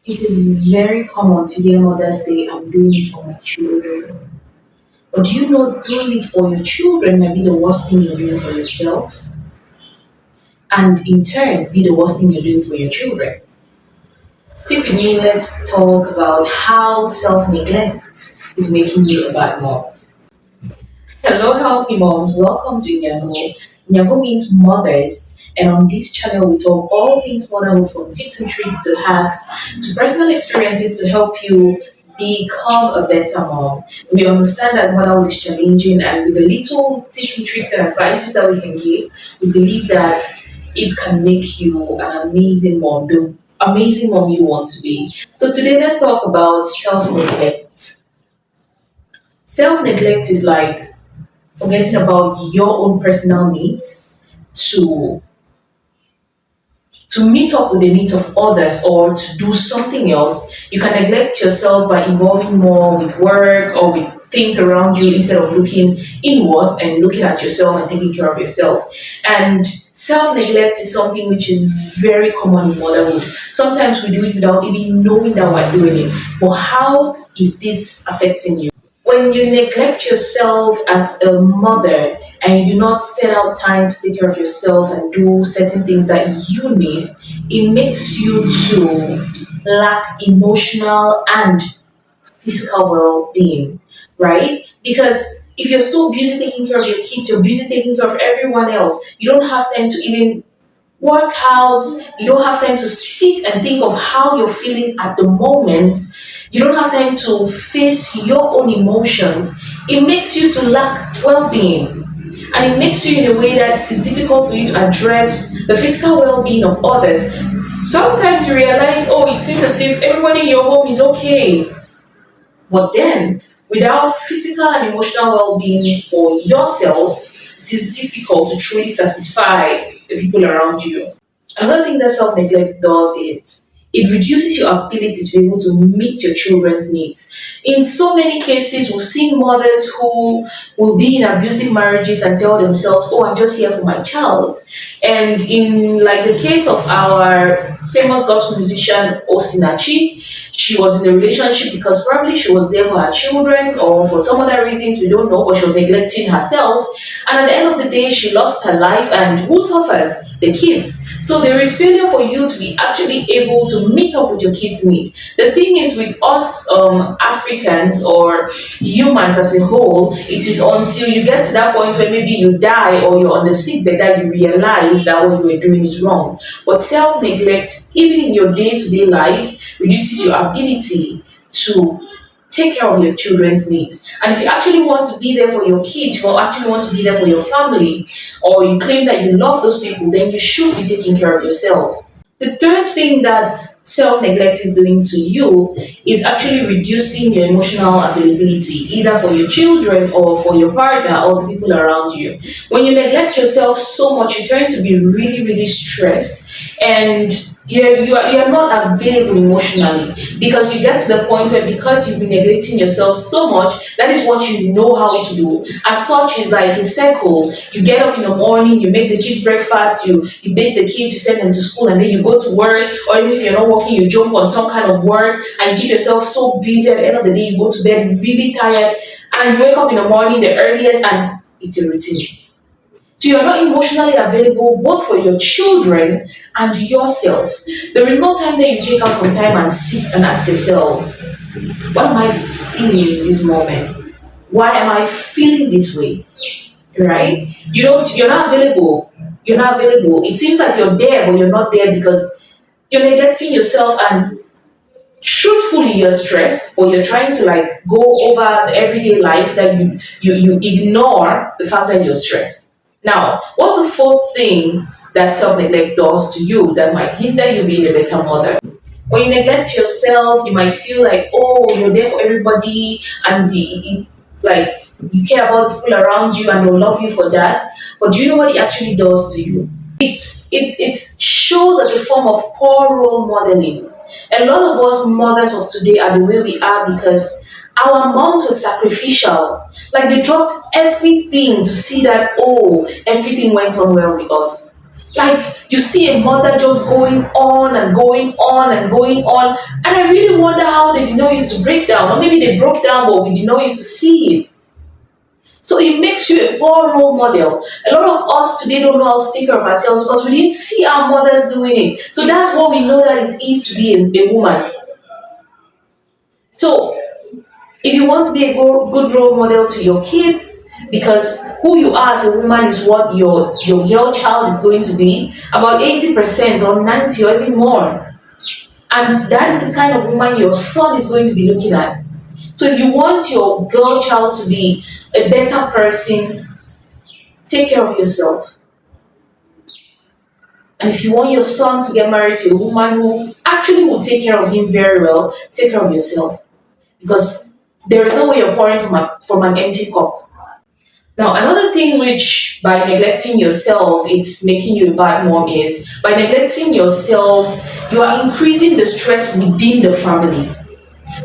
It is very common to hear mothers say, I'm doing it for my children. But do you know doing it for your children might be the worst thing you're doing for yourself? And in turn, be the worst thing you're doing for your children. Stick with me, let's talk about how self neglect is making you a bad mom. Hello, healthy moms. Welcome to Nyago. Nyago means mothers, and on this channel, we talk all things motherhood from tips and tricks to hacks to personal experiences to help you become a better mom. We understand that motherhood is challenging, and with the little tips and tricks and advices that we can give, we believe that it can make you an amazing mom, the amazing mom you want to be. So, today, let's talk about self neglect. Self neglect is like forgetting about your own personal needs to meet up with the needs of others or to do something else. You can neglect yourself by involving more with work or with things around you instead of looking inward and looking at yourself and taking care of yourself. And self-neglect is something which is very common in motherhood. Sometimes we do it without even knowing that we're doing it. But how is this affecting you? When you neglect yourself as a mother and you do not set out time to take care of yourself and do certain things that you need, it makes you to lack emotional and physical well-being, right? Because if you're so busy taking care of your kids, you're busy taking care of everyone else, you don't have time to even work out, you don't have time to sit and think of how you're feeling at the moment, you don't have time to face your own emotions. It makes you to lack well-being, and it makes you in a way that it's difficult for you to address the physical well-being of others. Sometimes you realize, oh, it seems as if everybody in your home is okay, but then without physical and emotional well-being for yourself, it is difficult to truly satisfy the people around you. Another thing that self neglect does is it reduces your ability to be able to meet your children's needs. In so many cases, we've seen mothers who will be in abusive marriages and tell themselves, "Oh, I'm just here for my child." And in like the case of our famous gospel musician Osinachi, she was in a relationship because probably she was there for her children or for some other reasons we don't know, but she was neglecting herself. And at the end of the day, she lost her life, and who suffers? The kids. So there is failure for you to be actually able to meet up with your kids' need. The thing is with us Africans or humans as a whole, it is until you get to that point where maybe you die or you're on the sick bed that you realize that what you were doing is wrong. But self-neglect, even in your day-to-day life, reduces your ability to take care of your children's needs. And if you actually want to be there for your kids, you actually want to be there for your family, or you claim that you love those people, then you should be taking care of yourself. The third thing that self neglect is doing to you is actually reducing your emotional availability, either for your children or for your partner or the people around you. When you neglect yourself so much, you tend to be really, really stressed, and you are not available emotionally because you get to the point where because you've been neglecting yourself so much, that is what you know how to do. As such, is like a circle. You get up in the morning, you make the kids breakfast, you bake the kids, you send them to school, and then you go to work, or even if you're not working, you jump on some kind of work and you keep yourself so busy. At the end of the day, you go to bed really tired, and you wake up in the morning the earliest, and it's a routine. So you're not emotionally available both for your children and yourself. There is no time that you take out some time and sit and ask yourself, what am I feeling in this moment? Why am I feeling this way? Right? You're not available. You're not available. It seems like you're there, but you're not there because you're neglecting yourself, and truthfully you're stressed, or you're trying to like go over the everyday life that you ignore the fact that you're stressed. Now, what's the fourth thing that self-neglect does to you that might hinder you being a better mother? When you neglect yourself, you might feel like, oh, you're there for everybody, and like you care about people around you and they'll love you for that. But do you know what it actually does to you? It shows as a form of poor role modeling. A lot of us mothers of today are the way we are because our moms were sacrificial. Like they dropped everything to see that, oh, everything went on well with us. Like you see a mother just going on and going on and going on, and I really wonder how they did not used to break down, or maybe they broke down, but we did not used to see it. So it makes you a poor role model. A lot of us today don't know how to take care of ourselves because we didn't see our mothers doing it. So that's what we know that it is to be a woman. So if you want to be a good role model to your kids, because who you are as a woman is what your girl child is going to be, about 80% or 90 or even more. And that is the kind of woman your son is going to be looking at. So if you want your girl child to be a better person, take care of yourself. And if you want your son to get married to a woman who actually will take care of him very well, take care of yourself. Because there is no way you're pouring from an empty cup. Now, another thing which by neglecting yourself, it's making you a bad mom is by neglecting yourself, you are increasing the stress within the family.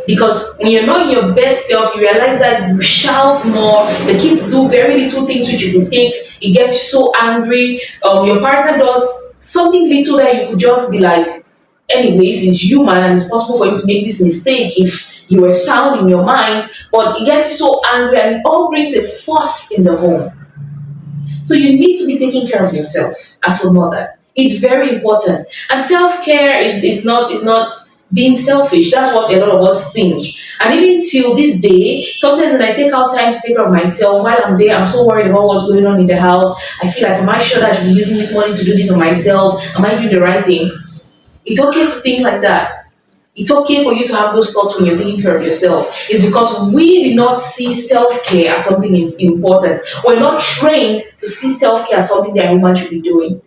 Because when you're not your best self, you realize that you shout more. The kids do very little things which you could think. It gets you so angry. Your partner does something little that you could just be like, anyways, he's human and it's possible for him to make this mistake if you were sound in your mind. But it gets you so angry and it all brings a fuss in the home. So you need to be taking care of yourself as a mother. It's very important. And self-care is not being selfish. That's what a lot of us think. And even till this day, sometimes when I take out time to take care of myself, while I'm there, I'm so worried about what's going on in the house. I feel like, am I sure that I should be using this money to do this on myself? Am I doing the right thing? It's okay to think like that. It's okay for you to have those thoughts when you're taking care of yourself. It's because we do not see self care as something important. We're not trained to see self care as something that a woman should be doing.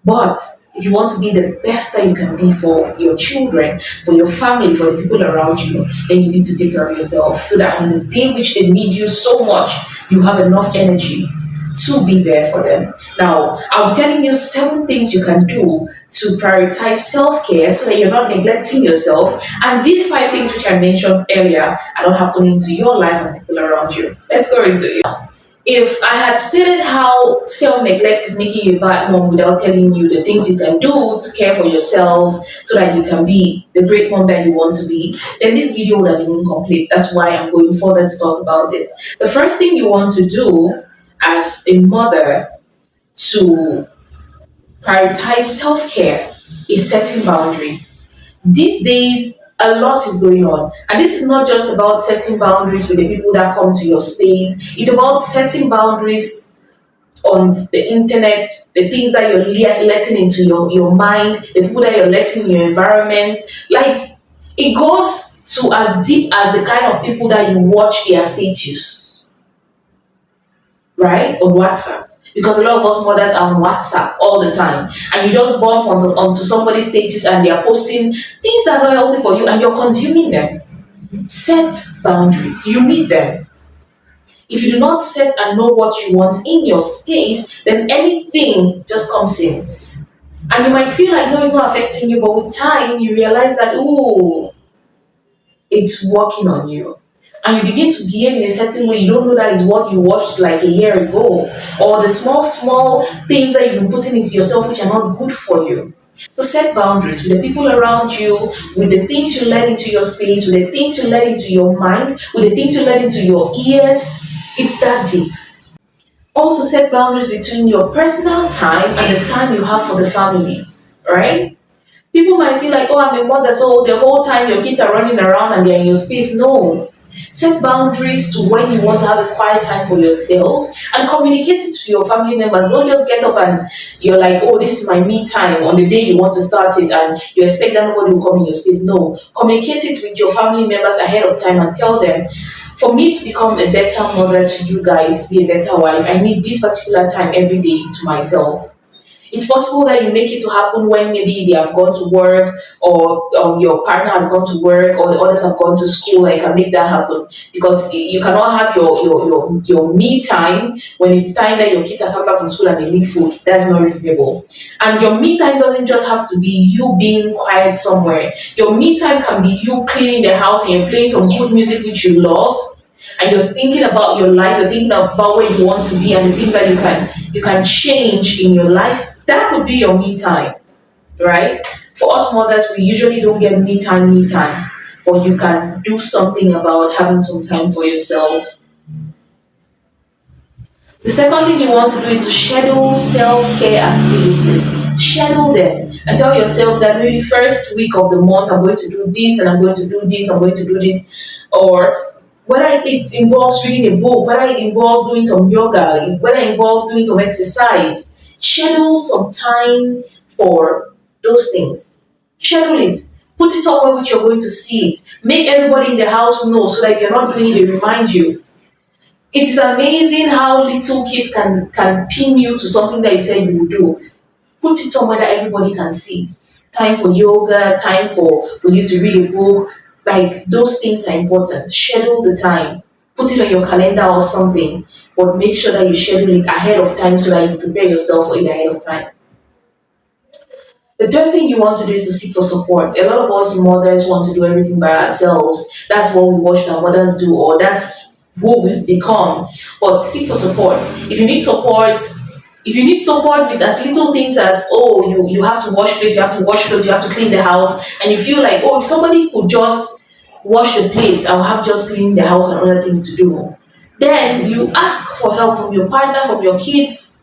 But if you want to be the best that you can be for your children, for your family, for the people around you, then you need to take care of yourself so that on the day which they need you so much, you have enough energy to be there for them. Now, I'll be telling you 7 things you can do to prioritize self care so that you're not neglecting yourself. And these 5 things which I mentioned earlier are not happening to your life and people around you. Let's go into it. If I had stated how self neglect is making you a bad mom without telling you the things you can do to care for yourself so that you can be the great mom that you want to be, then this video would have been incomplete. That's why I'm going further to talk about this. The first thing you want to do as a mother to prioritize self care is setting boundaries. These days, a lot is going on, and this is not just about setting boundaries with the people that come to your space, it's about setting boundaries on the internet, the things that you're letting into your mind, the people that you're letting in your environment. Like, it goes to as deep as the kind of people that you watch their status, right? On WhatsApp. Because a lot of us mothers are on WhatsApp all the time. And you just bump onto somebody's status and they are posting things that are not healthy for you and you're consuming them. Set boundaries. You need them. If you do not set and know what you want in your space, then anything just comes in. And you might feel like, no, it's not affecting you, but with time, you realize that, ooh, it's working on you. And you begin to behave in a certain way, you don't know that is what you watched like a year ago, or the small things that you've been putting into yourself which are not good for you. So set boundaries with the people around you, with the things you let into your space, with the things you let into your mind, with the things you let into your ears. It's that deep. Also set boundaries between your personal time and the time you have for the family, right? People might feel like, oh, I'm a mother, so the whole time your kids are running around and they're in your space. No. Set boundaries to when you want to have a quiet time for yourself and communicate it to your family members. Don't just get up and you're like, oh, this is my me time on the day you want to start it and you expect that nobody will come in your space. No. Communicate it with your family members ahead of time and tell them, for me to become a better mother to you guys, be a better wife, I need this particular time every day to myself. It's possible that you make it to happen when maybe they have gone to work or your partner has gone to work or the others have gone to school. I can make that happen because you cannot have your me time when it's time that your kids are coming back from school and they need food. That's not reasonable. And your me time doesn't just have to be you being quiet somewhere. Your me time can be you cleaning the house and you're playing some good music which you love and you're thinking about your life, you're thinking about where you want to be and the things that you can change in your life That could be your me time, right? For us mothers, we usually don't get me time, but you can do something about having some time for yourself. The second thing you want to do is to schedule self-care activities. Schedule them and tell yourself that maybe first week of the month I'm going to do this and I'm going to do this, I'm going to do this. Or whether it involves reading a book, whether it involves doing some yoga, whether it involves doing some exercise, schedule some time for those things. Schedule it. Put it somewhere which you're going to see it. Make everybody in the house know so that if you're not doing it, they remind you. It is amazing how little kids can pin you to something that you said you will do. Put it somewhere that everybody can see. Time for yoga, time for you to read a book. Like those things are important. Schedule the time. Put it on your calendar or something. But make sure that you schedule it ahead of time so that you prepare yourself for it ahead of time. The third thing you want to do is to seek for support. A lot of us mothers want to do everything by ourselves. That's what we watched our mothers do, or that's who we've become. But seek for support. If you need support, if you need support with as little things as you have to wash plates, you have to wash clothes, you have to clean the house, and you feel like if somebody could just wash the plates, I'll have just cleaning the house and other things to do. Then you ask for help from your partner, from your kids,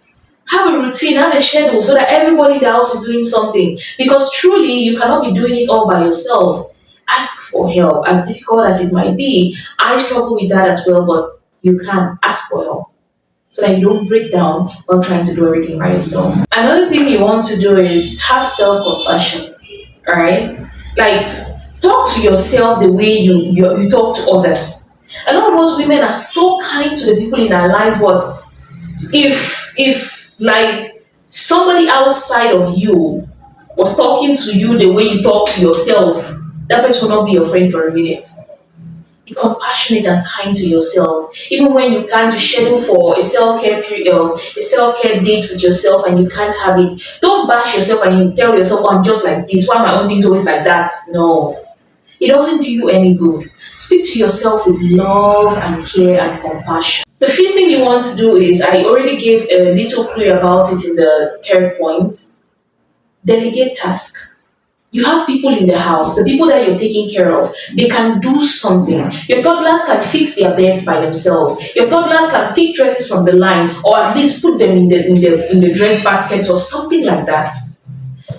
have a routine, have a schedule so that everybody in the house is doing something. Because truly, you cannot be doing it all by yourself. Ask for help, as difficult as it might be. I struggle with that as well, but you can ask for help so that you don't break down while trying to do everything by yourself. Another thing you want to do is have self compassion, all right? Like, talk to yourself the way you talk to others. A lot of us women are so kind to the people in our lives, but if like somebody outside of you was talking to you the way you talk to yourself, that person will not be your friend for a minute. Be compassionate and kind to yourself. Even when you can't schedule for a self-care period, a self-care date with yourself and you can't have it, don't bash yourself and you tell yourself, oh, I'm just like this. Why are my own things always like that? No. It doesn't do you any good. Speak to yourself with love and care and compassion. The fifth thing you want to do is, I already gave a little clue about it in the third point, delegate task. You have people in the house, the people that you're taking care of, they can do something. Your toddlers can fix their beds by themselves. Your toddlers can pick dresses from the line or at least put them in the dress baskets or something like that.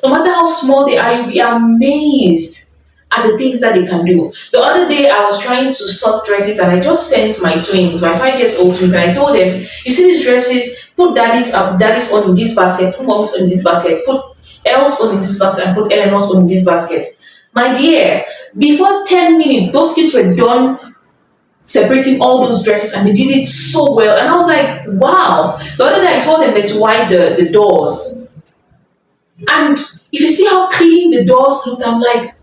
No matter how small they are, you'll be amazed at the things that they can do. The other day, I was trying to sort dresses and I just sent my twins, my 5 years old twins, and I told them, you see these dresses, put daddy's on in this basket, put mom's on in this basket, put Elle's on in this basket, and put Eleanor's on in this basket. My dear, before 10 minutes, those kids were done separating all those dresses and they did it so well. And I was like, wow. The other day, I told them to wipe the doors. And if you see how clean the doors looked, I'm like,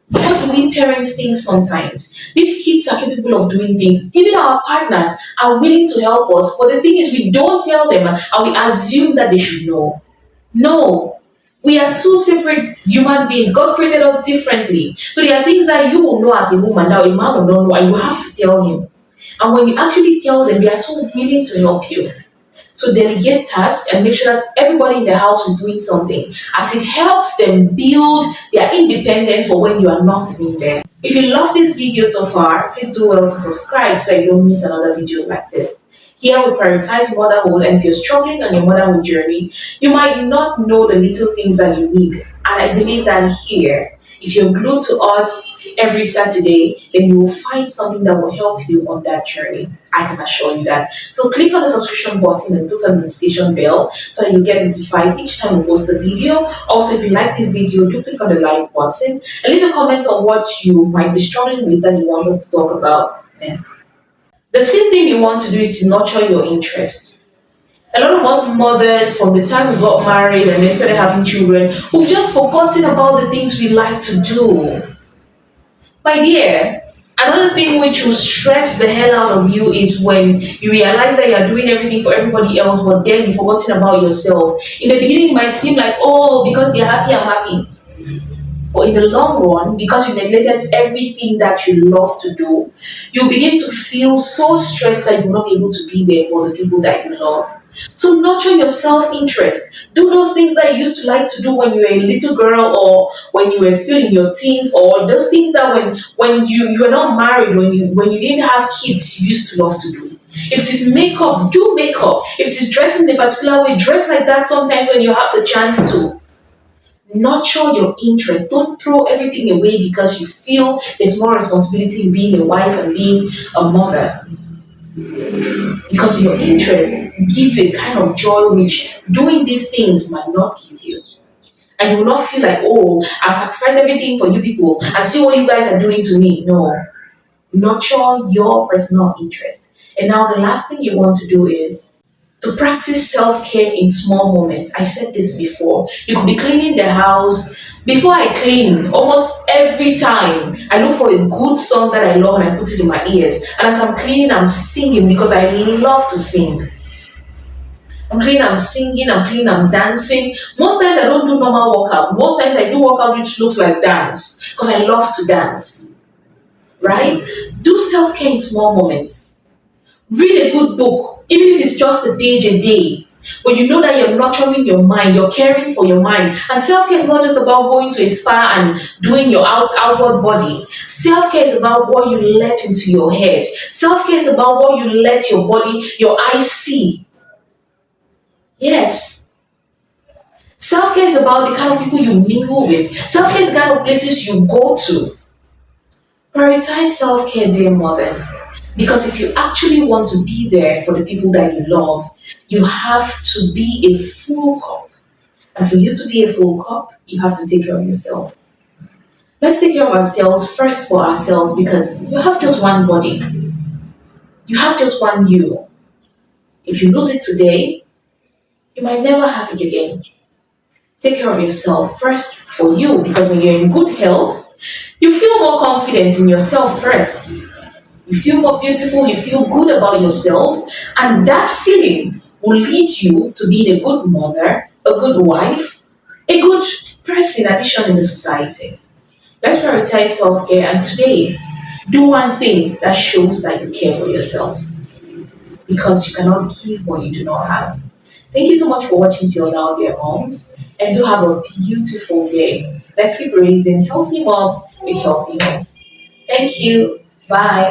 what do we parents think sometimes? These kids are capable of doing things. Even our partners are willing to help us. But the thing is, we don't tell them and we assume that they should know. No. We are two separate human beings. God created us differently. So there are things that you will know as a woman that a man will not know, and you have to tell him. And when you actually tell them, they are so willing to help you. So delegate tasks and make sure that everybody in the house is doing something, as it helps them build their independence for when you are not even there. If you love this video so far, please do well to subscribe so that you don't miss another video like this. Here we prioritize motherhood, and if you're struggling on your motherhood journey, you might not know the little things that you need. And I believe that here, if you're glued to us every Saturday, then you will find something that will help you on that journey. I can assure you that. So click on the subscription button and put on the notification bell so that you get notified each time we post the video. Also, if you like this video, do click on the like button and leave a comment on what you might be struggling with that you want us to talk about next. The sixth thing you want to do is to nurture your interest. A lot of us mothers, from the time we got married and then started having children, we've just forgotten about the things we like to do. My dear, another thing which will stress the hell out of you is when you realize that you're doing everything for everybody else, but then you've forgotten about yourself. In the beginning, it might seem like, oh, because they're happy, I'm happy. But in the long run, because you neglected everything that you love to do, you begin to feel so stressed that you'll not be able to be there for the people that you love. So nurture your self-interest. Do those things that you used to like to do when you were a little girl, or when you were still in your teens, or those things that when you were not married, when you didn't have kids, you used to love to do. If it is makeup, do makeup. If it is dressing in a particular way, dress like that sometimes when you have the chance to. Nurture your interest. Don't throw everything away because you feel there's more responsibility in being a wife and being a mother, because your interests give you a kind of joy which doing these things might not give you. And you will not feel like, oh, I've sacrificed everything for you people and see what you guys are doing to me. No. Nurture your personal interest. And now the last thing you want to do is to practice self-care in small moments. I said this before. You could be cleaning the house. Before I clean, almost every time, I look for a good song that I love and I put it in my ears. And as I'm cleaning, I'm singing because I love to sing. I'm cleaning, I'm singing, I'm cleaning, I'm dancing. Most times I don't do normal workout. Most times I do workout which looks like dance because I love to dance. Right? Do self-care in small moments. Read a good book, even if it's just a day. But you know that you're nurturing your mind, you're caring for your mind. And self care is not just about going to a spa and doing your outward body. Self care is about what you let into your head. Self care is about what you let your body, your eyes see. Yes. Self care is about the kind of people you mingle with. Self care is the kind of places you go to. Prioritize self care, dear mothers. Because if you actually want to be there for the people that you love, you have to be a full cup. And for you to be a full cup, you have to take care of yourself. Let's take care of ourselves first for ourselves, because you have just one body. You have just one you. If you lose it today, you might never have it again. Take care of yourself first for you, because when you're in good health, you feel more confident in yourself first. You feel more beautiful, you feel good about yourself, and that feeling will lead you to being a good mother, a good wife, a good person addition in the society. Let's prioritize self care, and today, do one thing that shows that you care for yourself, because you cannot give what you do not have. Thank you so much for watching till now, dear moms, and do have a beautiful day. Let's keep raising healthy moms with healthy homes. Thank you. Bye.